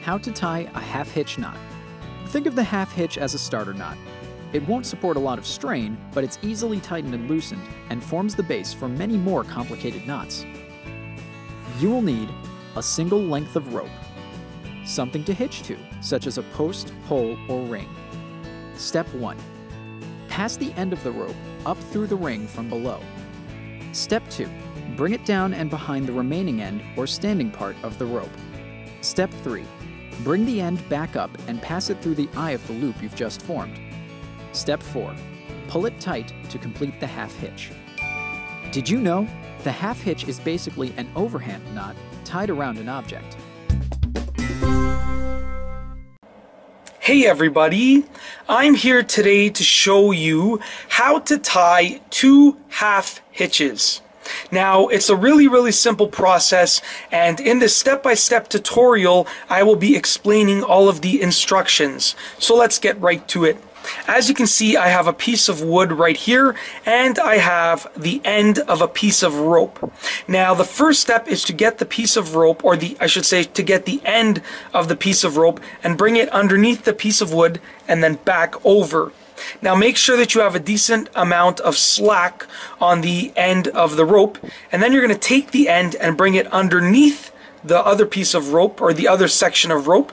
How to tie a half-hitch knot. Think of the half-hitch as a starter knot. It won't support a lot of strain, but it's easily tightened and loosened and forms the base for many more complicated knots. You will need a single length of rope, something to hitch to, such as a post, pole, or ring. Step 1. Pass the end of the rope up through the ring from below. Step 2. Bring it down and behind the remaining end or standing part of the rope. Step 3. Bring the end back up and pass it through the eye of the loop you've just formed. Step 4. Pull it tight to complete the half-hitch. Did you know? The half-hitch is basically an overhand knot tied around an object. Hey everybody, I'm here today to show you how to tie 2 half hitches. Now, it's a really simple process, and in this step-by-step tutorial, I will be explaining all of the instructions. So let's get right to it. As you can see, I have a piece of wood right here, and I have the end of a piece of rope. Now, the first step is to get the piece of rope, or I should say, to get the end of the piece of rope and bring it underneath the piece of wood and then back over. Now, make sure that you have a decent amount of slack on the end of the rope, and then you're going to take the end and bring it underneath the other piece of rope, or the other section of rope.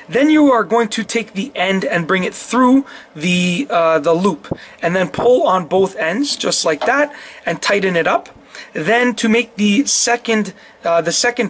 Then you are going to take the end and bring it through the loop, and then pull on both ends just like that and tighten it up. Then to make the second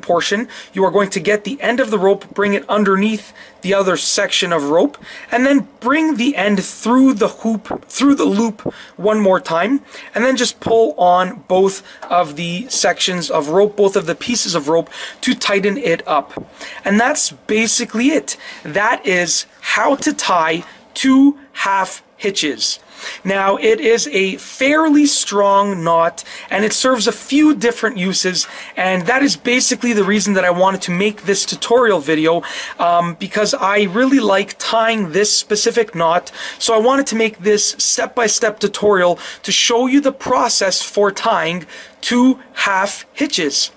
portion, you are going to get the end of the rope, bring it underneath the other section of rope, and then bring the end through the loop one more time, and then just pull on both of the sections of rope, both of the pieces of rope, to tighten it up. And that's basically it. That is how to tie 2 half hitches. Now, it is a fairly strong knot, and it serves a few different uses, and that is basically the reason that I wanted to make this tutorial video, because I really like tying this specific knot. So I wanted to make this step-by-step tutorial to show you the process for tying 2 half hitches.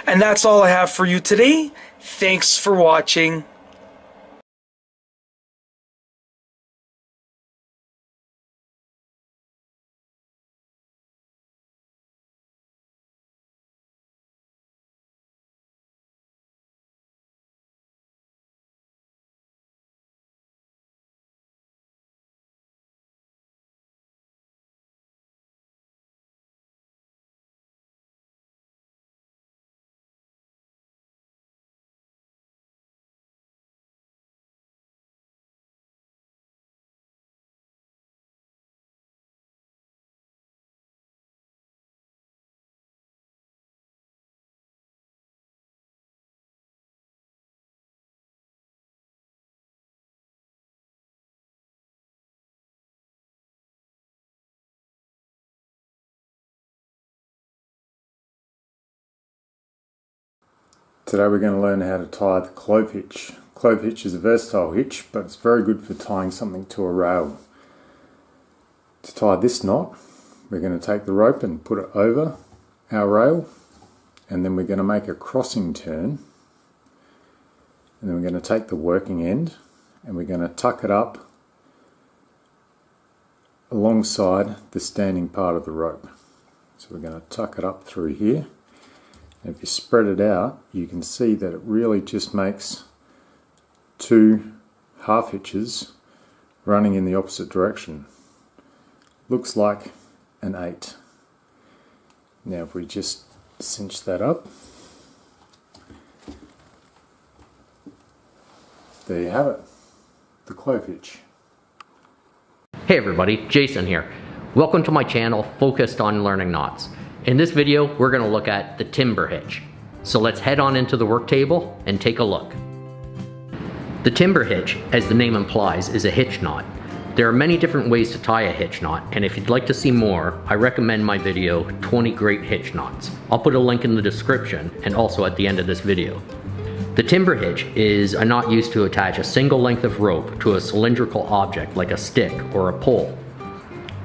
And that's all I have for you today. Thanks for watching. Today we're going to learn how to tie the clove hitch. Clove hitch is a versatile hitch, but it's very good for tying something to a rail. To tie this knot, we're going to take the rope and put it over our rail, and then we're going to make a crossing turn, and then we're going to take the working end and we're going to tuck it up alongside the standing part of the rope. So we're going to tuck it up through here. If you spread it out, you can see that it really just makes 2 half hitches running in the opposite direction. Looks like an 8. Now if we just cinch that up, there you have it, the clove hitch. Hey everybody, Jason here. Welcome to my channel focused on learning knots. In this video, we're going to look at the timber hitch. So let's head on into the work table and take a look. The timber hitch, as the name implies, is a hitch knot. There are many different ways to tie a hitch knot, and if you'd like to see more, I recommend my video, 20 Great Hitch Knots. I'll put a link in the description and also at the end of this video. The timber hitch is a knot used to attach a single length of rope to a cylindrical object like a stick or a pole.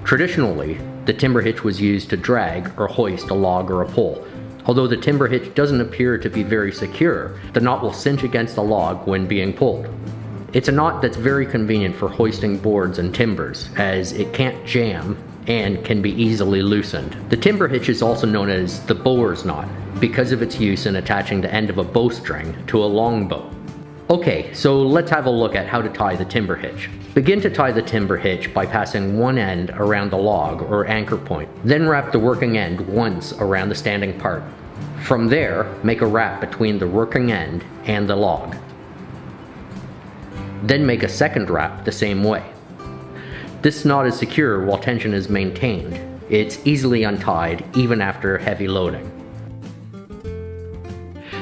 Traditionally, the timber hitch was used to drag or hoist a log or a pole. Although the timber hitch doesn't appear to be very secure, the knot will cinch against the log when being pulled. It's a knot that's very convenient for hoisting boards and timbers, as it can't jam and can be easily loosened. The timber hitch is also known as the bower's knot because of its use in attaching the end of a bowstring to a longbow. Okay, so let's have a look at how to tie the timber hitch. Begin to tie the timber hitch by passing one end around the log or anchor point. Then wrap the working end once around the standing part. From there, make a wrap between the working end and the log. Then make a second wrap the same way. This knot is secure while tension is maintained. It's easily untied even after heavy loading.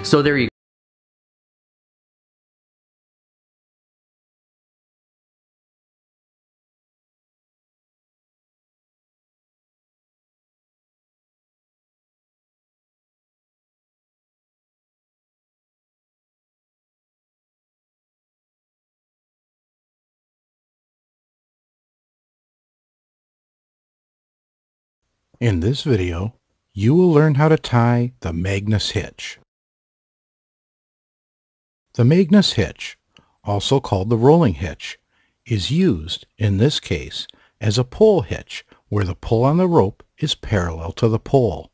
So there you go. In this video, you will learn how to tie the Magnus hitch. The Magnus hitch, also called the rolling hitch, is used, in this case, as a pole hitch where the pull on the rope is parallel to the pole.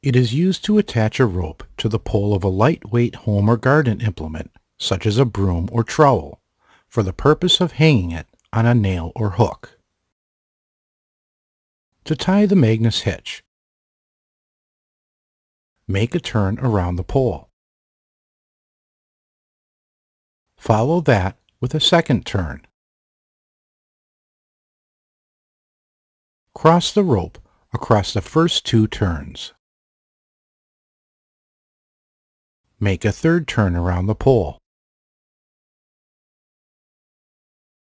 It is used to attach a rope to the pole of a lightweight home or garden implement, such as a broom or trowel, for the purpose of hanging it on a nail or hook. To tie the Magnus hitch, make a turn around the pole. Follow that with a second turn. Cross the rope across the first two turns. Make a third turn around the pole.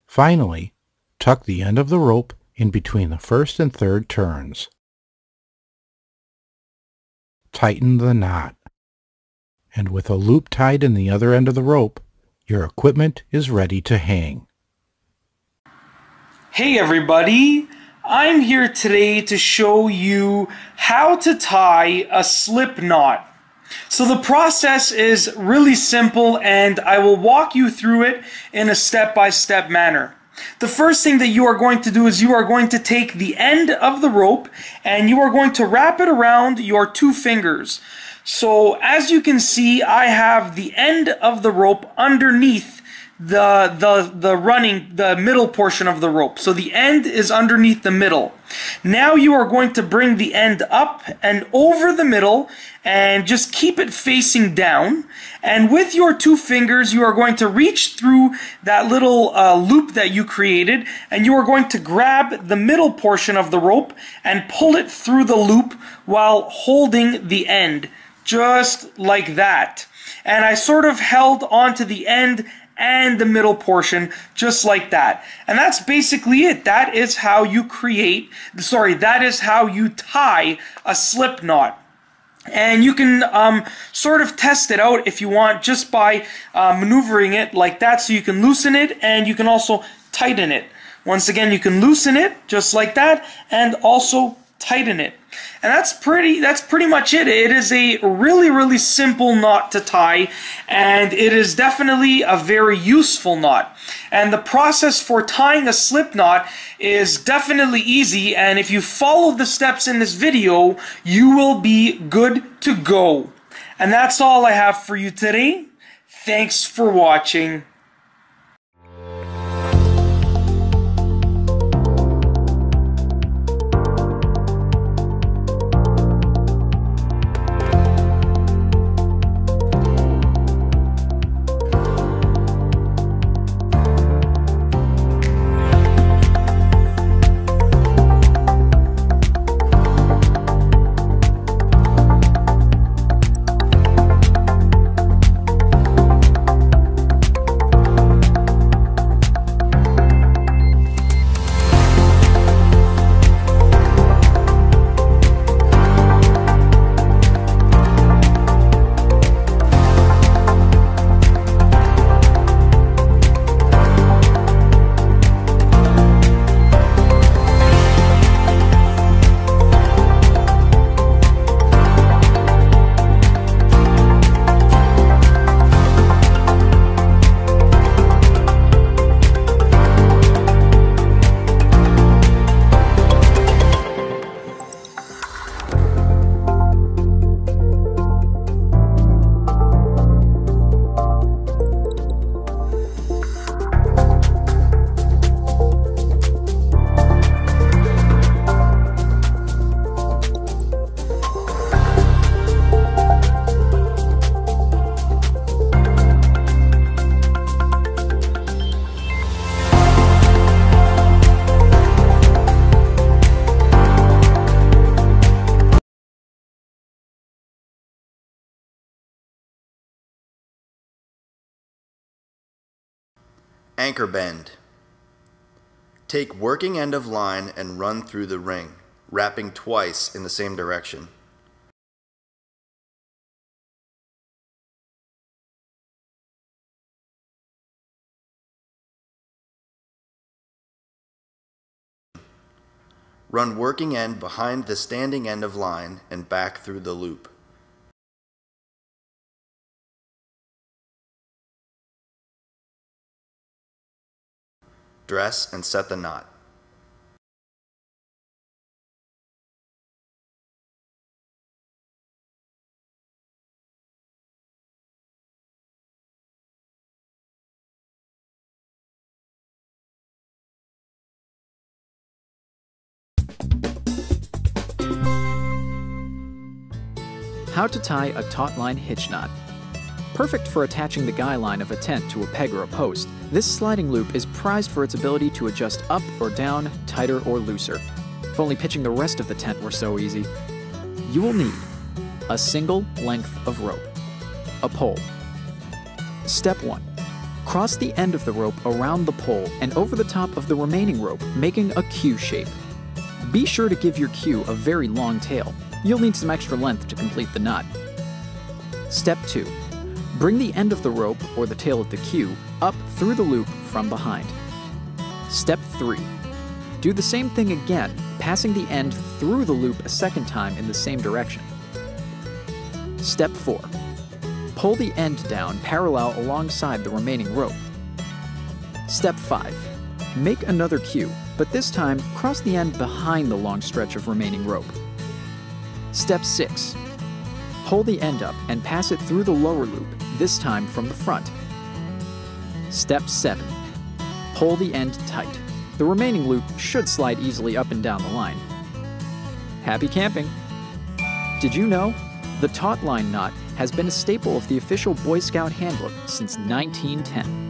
Finally, tuck the end of the rope in between the first and third turns. Tighten the knot, and with a loop tied in the other end of the rope, your equipment is ready to hang. Hey everybody, I'm here today to show you how to tie a slip knot. So the process is really simple and I will walk you through it in a step-by-step manner. The first thing that you are going to do is you are going to take the end of the rope and you are going to wrap it around your two fingers. So as you can see, I have the end of the rope underneath the middle portion of the rope. So the end is underneath the middle. Now you are going to bring the end up and over the middle and just keep it facing down. And with your two fingers, you are going to reach through that little loop that you created, and you are going to grab the middle portion of the rope and pull it through the loop while holding the end, just like that. And I sort of held onto the end and the middle portion just like that. And that's basically it. That is how you that is how you tie a slip knot. And you can sort of test it out if you want just by maneuvering it like that, so you can loosen it and you can also tighten it. Once again, you can loosen it just like that and also tighten it. And that's pretty much it. It is a really simple knot to tie, and it is definitely a very useful knot. And the process for tying a slip knot is definitely easy, and if you follow the steps in this video, you will be good to go. And that's all I have for you today. Thanks for watching. Anchor bend. Take working end of line and run through the ring, wrapping twice in the same direction. Run working end behind the standing end of line and back through the loop. Dress and set the knot. How to tie a taut line hitch knot. Perfect for attaching the guy line of a tent to a peg or a post, this sliding loop is prized for its ability to adjust up or down, tighter or looser. If only pitching the rest of the tent were so easy. You will need a single length of rope, a pole. Step 1. Cross the end of the rope around the pole and over the top of the remaining rope, making a Q shape. Be sure to give your Q a very long tail. You'll need some extra length to complete the knot. Step 2. Bring the end of the rope, or the tail of the Q, up through the loop from behind. Step 3. Do the same thing again, passing the end through the loop a second time in the same direction. Step 4. Pull the end down parallel alongside the remaining rope. Step 5. Make another Q, but this time cross the end behind the long stretch of remaining rope. Step 6. Pull the end up and pass it through the lower loop, this time from the front. Step 7. Pull the end tight. The remaining loop should slide easily up and down the line. Happy camping! Did you know? The taut line knot has been a staple of the official Boy Scout handbook since 1910.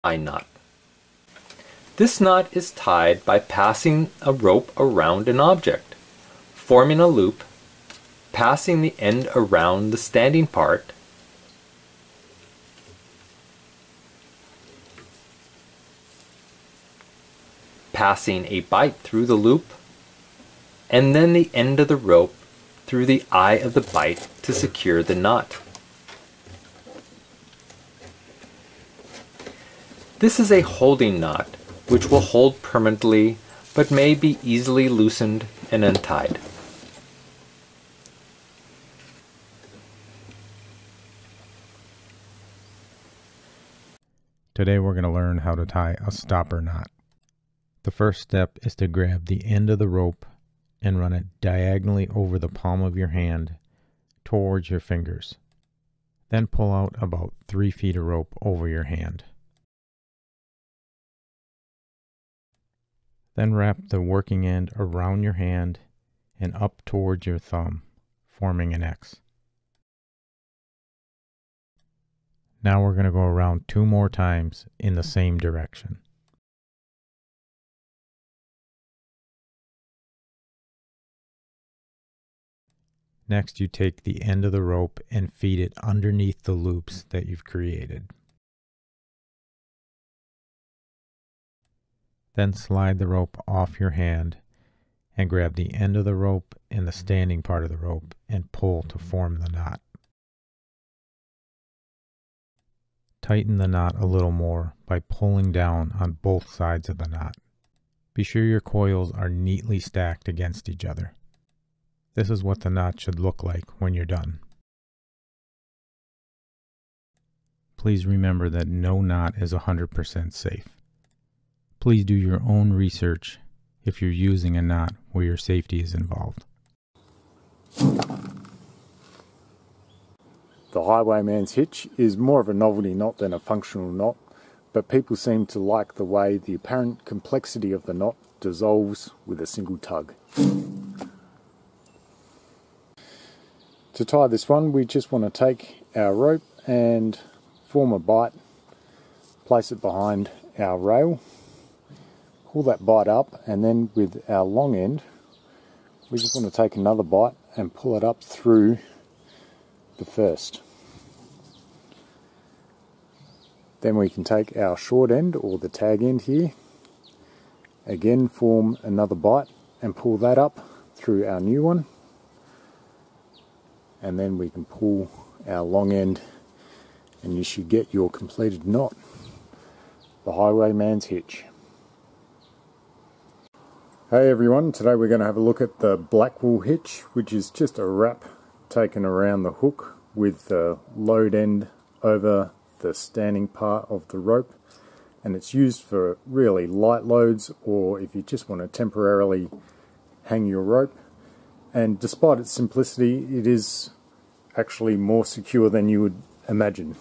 Knot. This knot is tied by passing a rope around an object, forming a loop, passing the end around the standing part, passing a bight through the loop, and then the end of the rope through the eye of the bight to secure the knot. This is a holding knot, which will hold permanently, but may be easily loosened and untied. Today we're going to learn how to tie a stopper knot. The first step is to grab the end of the rope and run it diagonally over the palm of your hand towards your fingers. Then pull out about 3 feet of rope over your hand. Then wrap the working end around your hand and up towards your thumb, forming an X. Now we're going to go around 2 more times in the same direction. Next, you take the end of the rope and feed it underneath the loops that you've created. Then slide the rope off your hand and grab the end of the rope and the standing part of the rope and pull to form the knot. Tighten the knot a little more by pulling down on both sides of the knot. Be sure your coils are neatly stacked against each other. This is what the knot should look like when you're done. Please remember that no knot is 100% safe. Please do your own research if you're using a knot where your safety is involved. The Highwayman's hitch is more of a novelty knot than a functional knot, but people seem to like the way the apparent complexity of the knot dissolves with a single tug. To tie this one, we just want to take our rope and form a bight, place it behind our rail, pull that bight up, and then with our long end, we just want to take another bight and pull it up through the first. Then we can take our short end or the tag end here, again form another bight and pull that up through our new one, and then we can pull our long end and you should get your completed knot. The Highwayman's hitch. Hey everyone, today we're going to have a look at the Blackwall hitch, which is just a wrap taken around the hook with the load end over the standing part of the rope, and it's used for really light loads or if you just want to temporarily hang your rope. And despite its simplicity, it is actually more secure than you would imagine.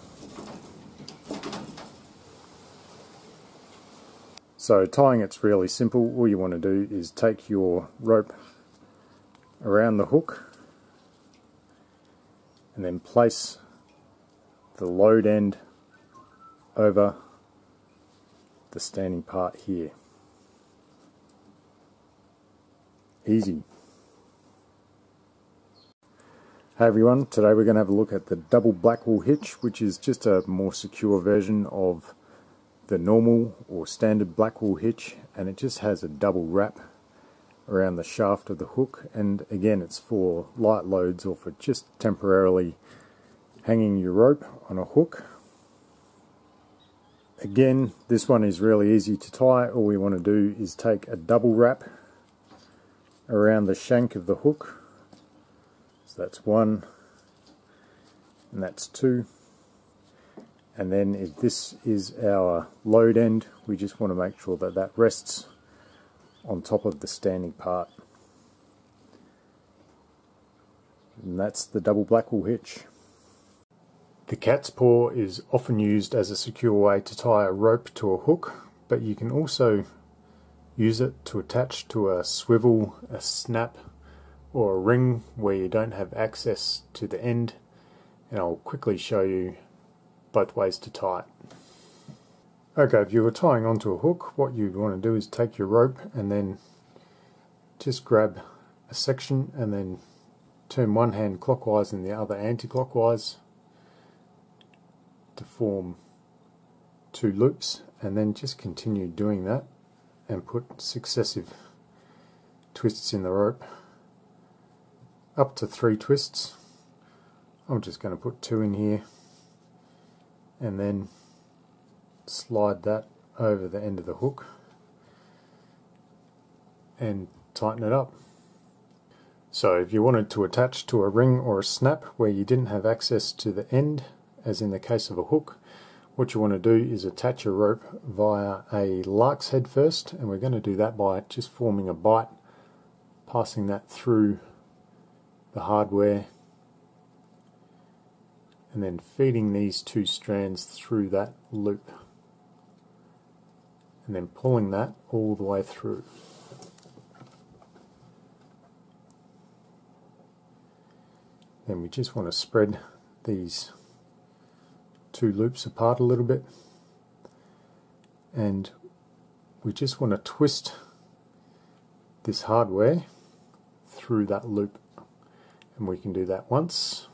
So tying it's really simple. All you want to do is take your rope around the hook and then place the load end over the standing part here. Easy. Hey everyone, today we're going to have a look at the double Blackwall hitch, which is just a more secure version of the normal or standard Blackwall hitch, and it just has a double wrap around the shaft of the hook, and again it's for light loads or for just temporarily hanging your rope on a hook. Again, this one is really easy to tie. All we want to do is take a double wrap around the shank of the hook. So that's one, and that's two. And then if this is our load end, we just want to make sure that that rests on top of the standing part. And that's the double Blackwall hitch. The cat's paw is often used as a secure way to tie a rope to a hook, but you can also use it to attach to a swivel, a snap, or a ring where you don't have access to the end, and I'll quickly show you both ways to tie it. Okay, if you were tying onto a hook, what you'd want to do is take your rope and then just grab a section and then turn one hand clockwise and the other anti-clockwise to form two loops, and then just continue doing that and put successive twists in the rope, up to 3 twists. I'm just going to put 2 in here and then slide that over the end of the hook and tighten it up. So if you wanted to attach to a ring or a snap where you didn't have access to the end, as in the case of a hook, what you want to do is attach your rope via a lark's head first, and we're going to do that by just forming a bight, passing that through the hardware, and then feeding these 2 strands through that loop, and then pulling that all the way through. Then we just want to spread these 2 loops apart a little bit, and we just want to twist this hardware through that loop, and we can do that once,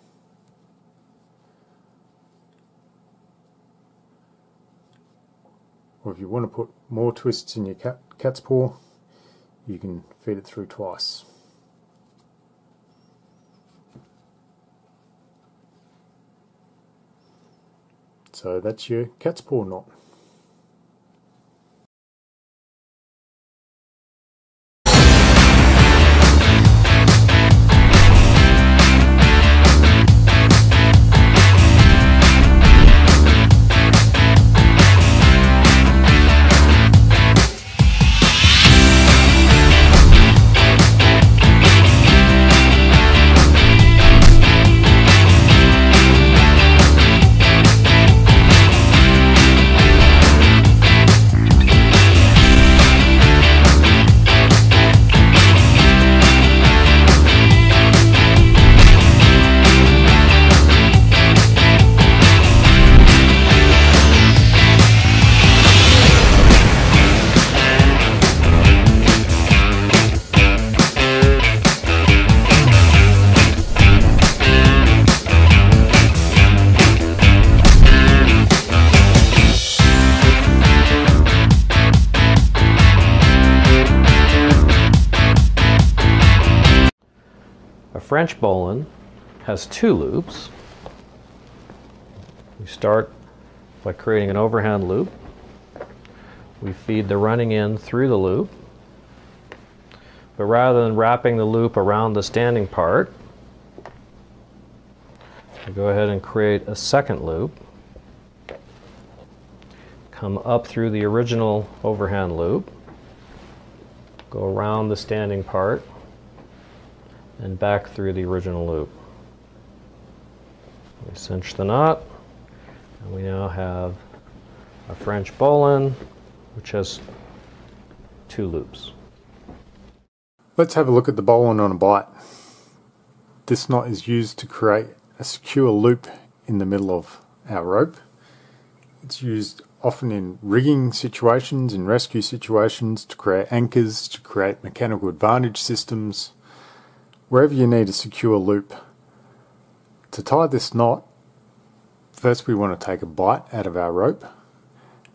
or if you want to put more twists in your cat's paw, you can feed it through twice. So that's your cat's paw knot. A French bowline has two loops. We start by creating an overhand loop. We feed the running end through the loop. But rather than wrapping the loop around the standing part, we go ahead and create a second loop. Come up through the original overhand loop. Go around the standing part and back through the original loop. We cinch the knot, and we now have a French bowline which has two loops. Let's have a look at the bowline on a bite. This knot is used to create a secure loop in the middle of our rope. It's used often in rigging situations, in rescue situations, to create anchors, to create mechanical advantage systems. Wherever you need a secure loop. To tie this knot, first we want to take a bite out of our rope,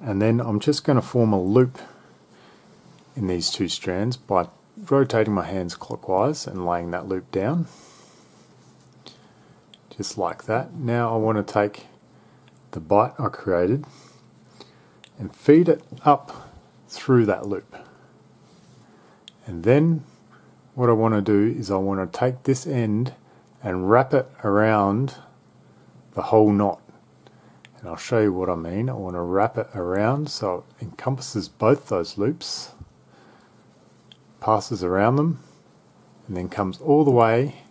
and then I'm just going to form a loop in these two strands by rotating my hands clockwise and laying that loop down. Just like that. Now I want to take the bite I created and feed it up through that loop. And then what I want to do is I want to take this end and wrap it around the whole knot. And I'll show you what I mean. I want to wrap it around so it encompasses both those loops, passes around them, and then comes all the way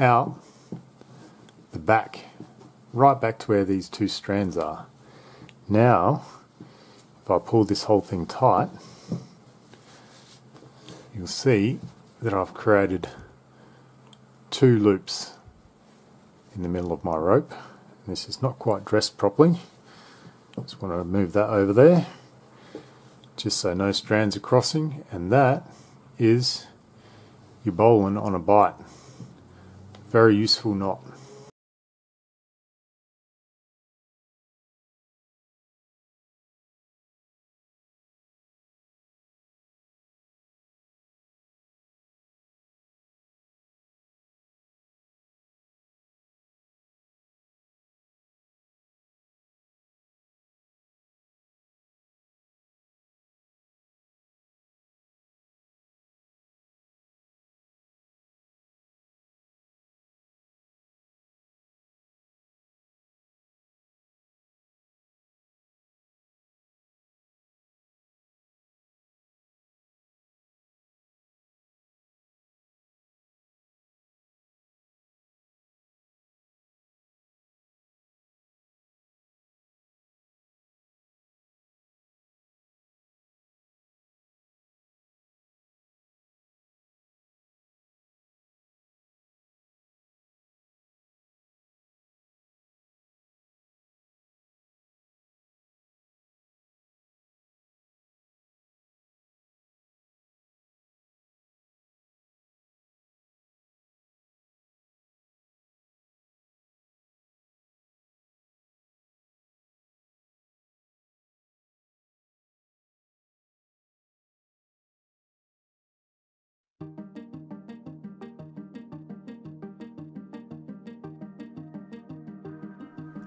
out the back, right back to where these two strands are. Now, if I pull this whole thing tight, you'll see that I've created two loops in the middle of my rope. And this is not quite dressed properly. Just want to move that over there, just so no strands are crossing, and that is your bowline on a bite. Very useful knot.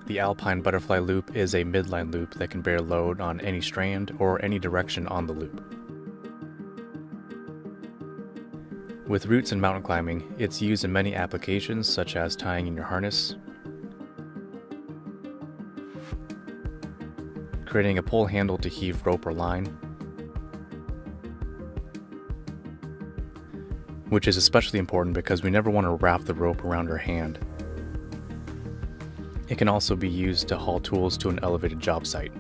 The Alpine Butterfly Loop is a midline loop that can bear load on any strand or any direction on the loop. With roots and mountain climbing, it's used in many applications such as tying in your harness, creating a pull handle to heave rope or line, which is especially important because we never want to wrap the rope around our hand. It can also be used to haul tools to an elevated job site.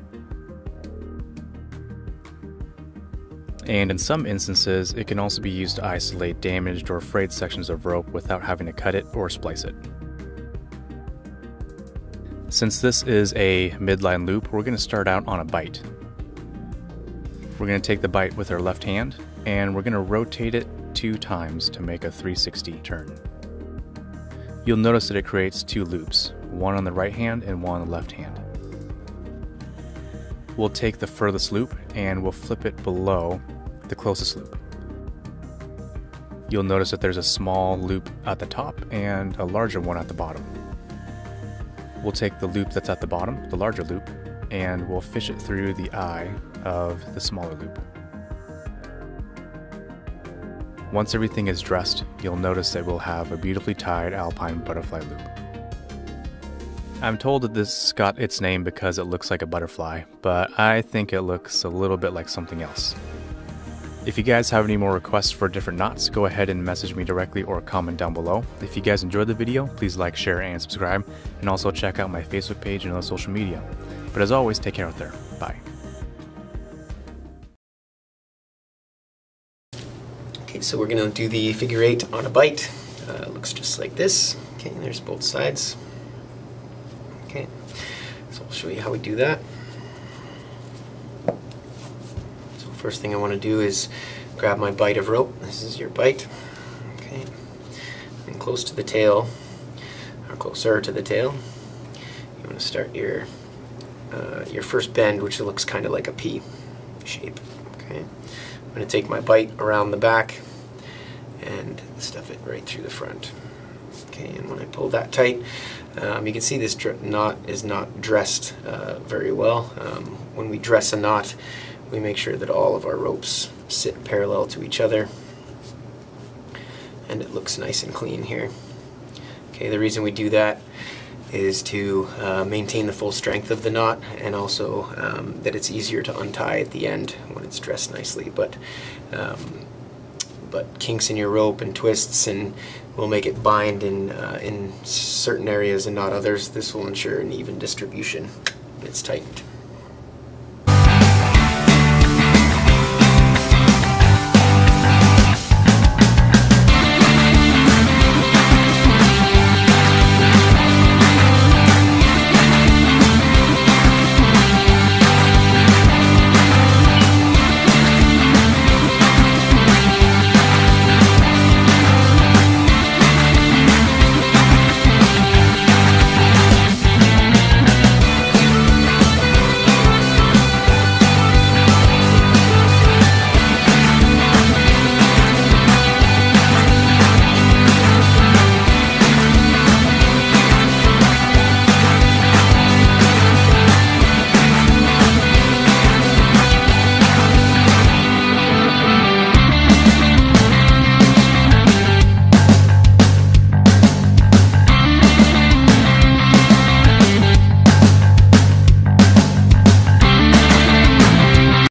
And in some instances, it can also be used to isolate damaged or frayed sections of rope without having to cut it or splice it. Since this is a midline loop, we're going to start out on a bite. We're going to take the bite with our left hand, and we're going to rotate it 2 times to make a 360 turn. You'll notice that it creates 2 loops, one on the right hand and one on the left hand. We'll take the furthest loop and we'll flip it below the closest loop. You'll notice that there's a small loop at the top and a larger one at the bottom. We'll take the loop that's at the bottom, the larger loop, and we'll fish it through the eye of the smaller loop. Once everything is dressed, you'll notice that we'll have a beautifully tied Alpine Butterfly Loop. I'm told that this got its name because it looks like a butterfly, but I think it looks a little bit like something else. If you guys have any more requests for different knots, go ahead and message me directly or comment down below. If you guys enjoyed the video, please like, share, and subscribe, and also check out my Facebook page and other social media. But as always, take care out there. Bye. Okay, so we're going to do the figure 8 on a bite. Looks just like this. Okay, there's both sides. Okay, so I'll show you how we do that. So first thing I want to do is grab my bite of rope. This is your bite. Okay, and close to the tail, or closer to the tail, you want to start your first bend, which looks kind of like a P shape. Okay. I'm going to take my bite around the back and stuff it right through the front. Okay, and when I pull that tight, you can see this knot is not dressed very well. When we dress a knot, we make sure that all of our ropes sit parallel to each other, and it looks nice and clean here. Okay, the reason we do that is to maintain the full strength of the knot, and also that it's easier to untie at the end when it's dressed nicely. But kinks in your rope and twists and will make it bind in certain areas and not others. This will ensure an even distribution when it's tightened.